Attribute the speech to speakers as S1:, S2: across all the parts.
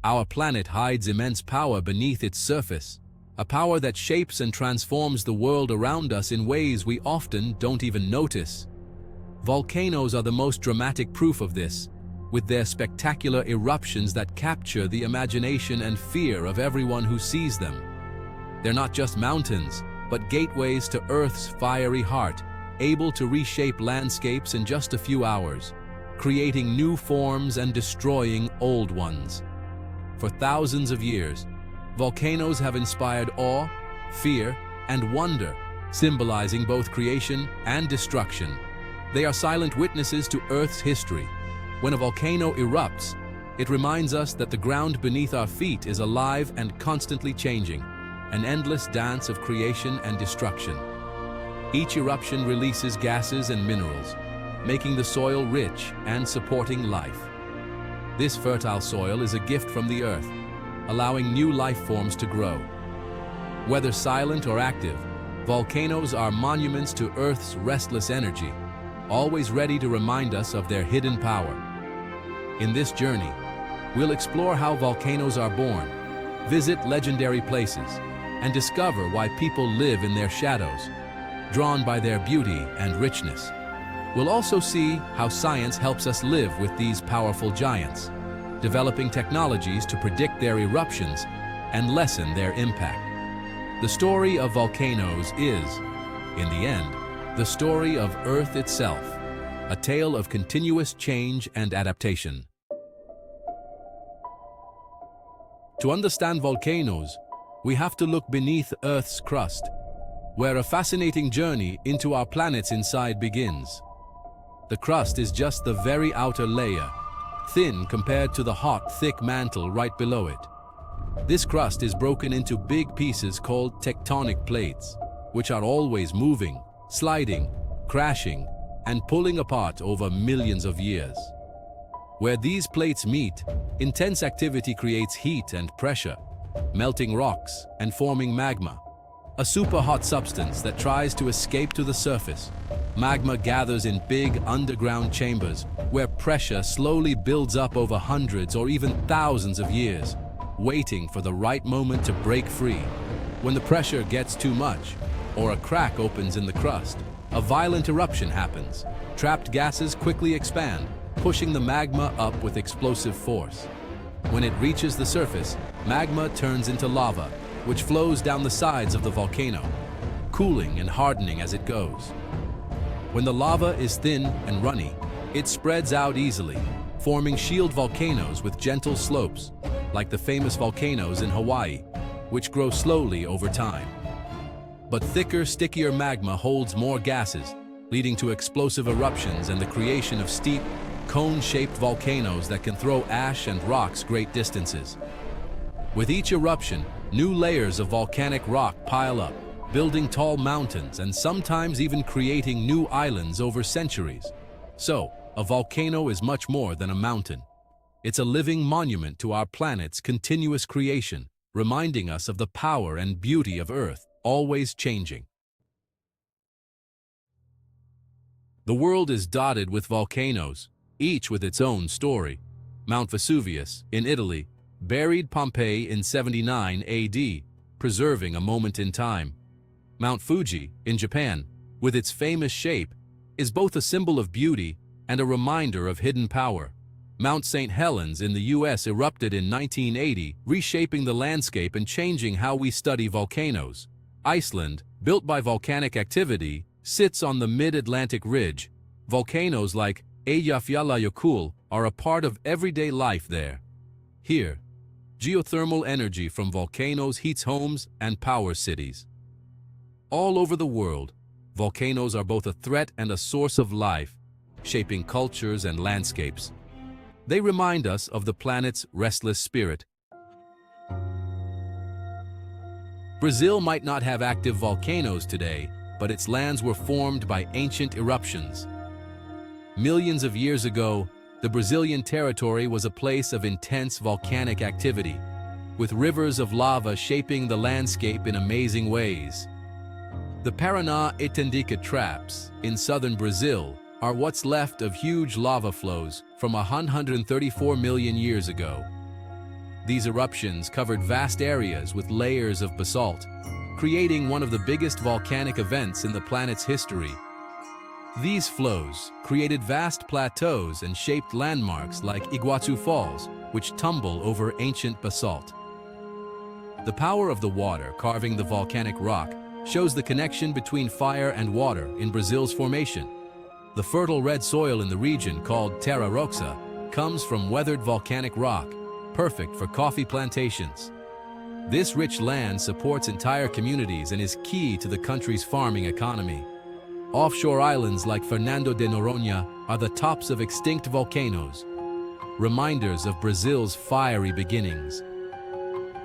S1: Our planet hides immense power beneath its surface, a power that shapes and transforms the world around us in ways we often don't even notice. Volcanoes are the most dramatic proof of this, with their spectacular eruptions that capture the imagination and fear of everyone who sees them. They're not just mountains, but gateways to Earth's fiery heart, able to reshape landscapes in just a few hours, creating new forms and destroying old ones. For thousands of years, volcanoes have inspired awe, fear, and wonder, symbolizing both creation and destruction. They are silent witnesses to Earth's history. When a volcano erupts, it reminds us that the ground beneath our feet is alive and constantly changing, an endless dance of creation and destruction. Each eruption releases gases and minerals, making the soil rich and supporting life. This fertile soil is a gift from the Earth, allowing new life forms to grow. Whether silent or active, volcanoes are monuments to Earth's restless energy, always ready to remind us of their hidden power. In this journey, we'll explore how volcanoes are born, visit legendary places, and discover why people live in their shadows, drawn by their beauty and richness. We'll also see how science helps us live with these powerful giants, developing technologies to predict their eruptions and lessen their impact. The story of volcanoes is, in the end, the story of Earth itself, a tale of continuous change and adaptation. To understand volcanoes, we have to look beneath Earth's crust, where a fascinating journey into our planet's inside begins. The crust is just the very outer layer, thin compared to the hot, thick mantle right below it. This crust is broken into big pieces called tectonic plates, which are always moving, sliding, crashing, and pulling apart over millions of years. Where these plates meet, intense activity creates heat and pressure, melting rocks and forming magma, a super-hot substance that tries to escape to the surface. Magma gathers in big underground chambers where pressure slowly builds up over hundreds or even thousands of years, waiting for the right moment to break free. When the pressure gets too much, or a crack opens in the crust, a violent eruption happens. Trapped gases quickly expand, pushing the magma up with explosive force. When it reaches the surface, magma turns into lava, which flows down the sides of the volcano, cooling and hardening as it goes. When the lava is thin and runny, it spreads out easily, forming shield volcanoes with gentle slopes, like the famous volcanoes in Hawaii, which grow slowly over time. But thicker, stickier magma holds more gases, leading to explosive eruptions and the creation of steep, cone-shaped volcanoes that can throw ash and rocks great distances. With each eruption, new layers of volcanic rock pile up, building tall mountains and sometimes even creating new islands over centuries. So, a volcano is much more than a mountain. It's a living monument to our planet's continuous creation, reminding us of the power and beauty of Earth, always changing. The world is dotted with volcanoes, each with its own story. Mount Vesuvius, in Italy, buried Pompeii in 79 AD, preserving a moment in time. Mount Fuji, in Japan, with its famous shape, is both a symbol of beauty and a reminder of hidden power. Mount St. Helens in the US erupted in 1980, reshaping the landscape and changing how we study volcanoes. Iceland, built by volcanic activity, sits on the mid-Atlantic ridge. Volcanoes like Eyjafjallajökull are a part of everyday life there. Here, geothermal energy from volcanoes heats homes and powers cities. All over the world, volcanoes are both a threat and a source of life, shaping cultures and landscapes. They remind us of the planet's restless spirit. Brazil might not have active volcanoes today, but its lands were formed by ancient eruptions. Millions of years ago, the Brazilian territory was a place of intense volcanic activity, with rivers of lava shaping the landscape in amazing ways. The Paraná Itandica traps in southern Brazil are what's left of huge lava flows from 134 million years ago. These eruptions covered vast areas with layers of basalt, creating one of the biggest volcanic events in the planet's history. These flows created vast plateaus and shaped landmarks like Iguazu Falls, which tumble over ancient basalt. The power of the water carving the volcanic rock shows the connection between fire and water in Brazil's formation. The fertile red soil in the region, called Terra Roxa, comes from weathered volcanic rock, perfect for coffee plantations. This rich land supports entire communities and is key to the country's farming economy. Offshore islands like Fernando de Noronha are the tops of extinct volcanoes, reminders of Brazil's fiery beginnings.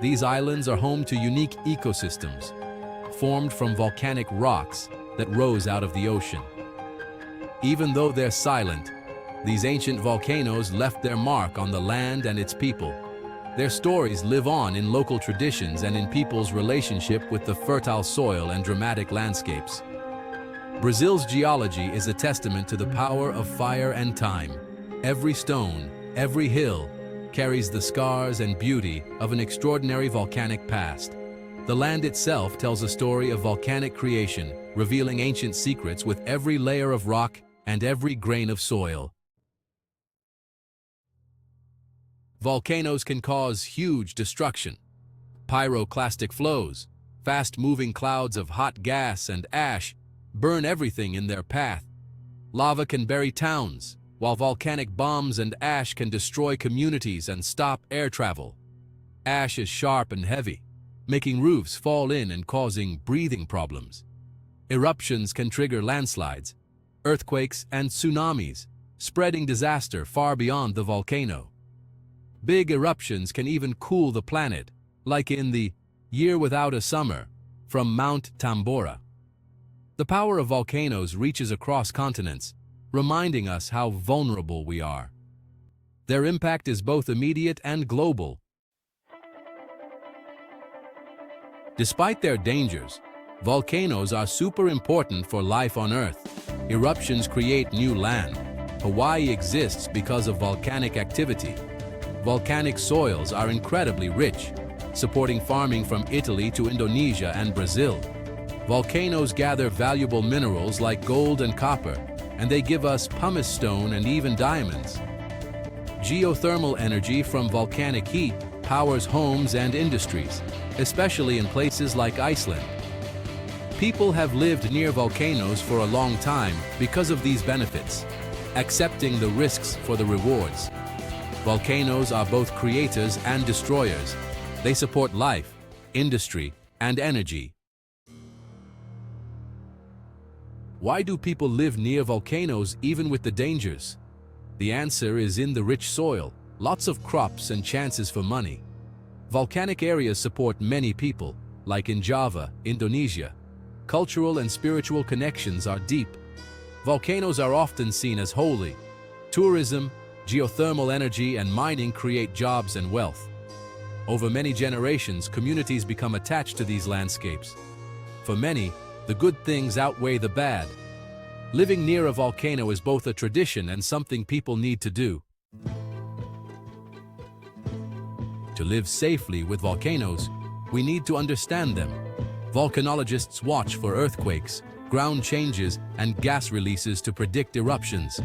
S1: These islands are home to unique ecosystems, formed from volcanic rocks that rose out of the ocean. Even though they're silent, these ancient volcanoes left their mark on the land and its people. Their stories live on in local traditions and in people's relationship with the fertile soil and dramatic landscapes. Brazil's geology is a testament to the power of fire and time. Every stone, every hill, carries the scars and beauty of an extraordinary volcanic past. The land itself tells a story of volcanic creation, revealing ancient secrets with every layer of rock and every grain of soil. Volcanoes can cause huge destruction. Pyroclastic flows, fast-moving clouds of hot gas and ash, burn everything in their path. Lava can bury towns, while volcanic bombs and ash can destroy communities and stop air travel. Ash is sharp and heavy, making roofs fall in and causing breathing problems. Eruptions can trigger landslides, earthquakes, and tsunamis, spreading disaster far beyond the volcano. Big eruptions can even cool the planet, like in the Year Without a Summer from Mount Tambora. The power of volcanoes reaches across continents, reminding us how vulnerable we are. Their impact is both immediate and global. Despite their dangers, volcanoes are super important for life on Earth. Eruptions create new land. Hawaii exists because of volcanic activity. Volcanic soils are incredibly rich, supporting farming from Italy to Indonesia and Brazil. Volcanoes gather valuable minerals like gold and copper, and they give us pumice stone and even diamonds. Geothermal energy from volcanic heat powers homes and industries, especially in places like Iceland. People have lived near volcanoes for a long time because of these benefits, accepting the risks for the rewards. Volcanoes are both creators and destroyers. They support life, industry, and energy. Why do people live near volcanoes even with the dangers? The answer is in the rich soil, lots of crops and chances for money. Volcanic areas support many people, like in Java, Indonesia. Cultural and spiritual connections are deep. Volcanoes are often seen as holy. Tourism, geothermal energy, and mining create jobs and wealth. Over many generations, communities become attached to these landscapes. For many, the good things outweigh the bad. Living near a volcano is both a tradition and something people need to do. To live safely with volcanoes, we need to understand them. Volcanologists watch for earthquakes, ground changes, and gas releases to predict eruptions.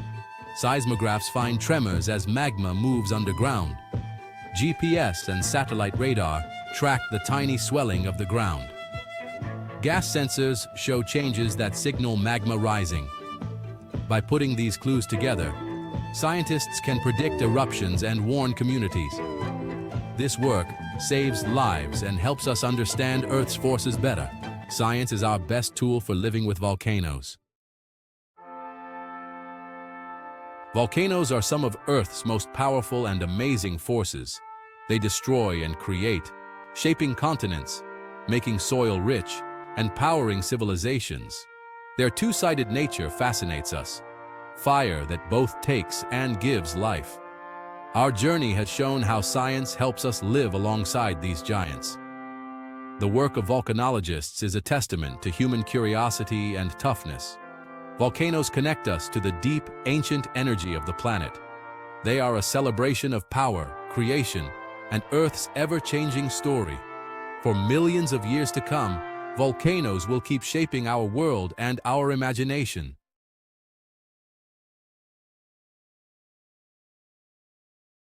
S1: Seismographs find tremors as magma moves underground. GPS and satellite radar track the tiny swelling of the ground. Gas sensors show changes that signal magma rising. By putting these clues together, scientists can predict eruptions and warn communities. This work saves lives and helps us understand Earth's forces better. Science is our best tool for living with volcanoes. Volcanoes are some of Earth's most powerful and amazing forces. They destroy and create, shaping continents, making soil rich, and powering civilizations. Their two-sided nature fascinates us. Fire that both takes and gives life. Our journey has shown how science helps us live alongside these giants. The work of volcanologists is a testament to human curiosity and toughness. Volcanoes connect us to the deep, ancient energy of the planet. They are a celebration of power, creation, and Earth's ever-changing story. For millions of years to come, volcanoes will keep shaping our world and our imagination.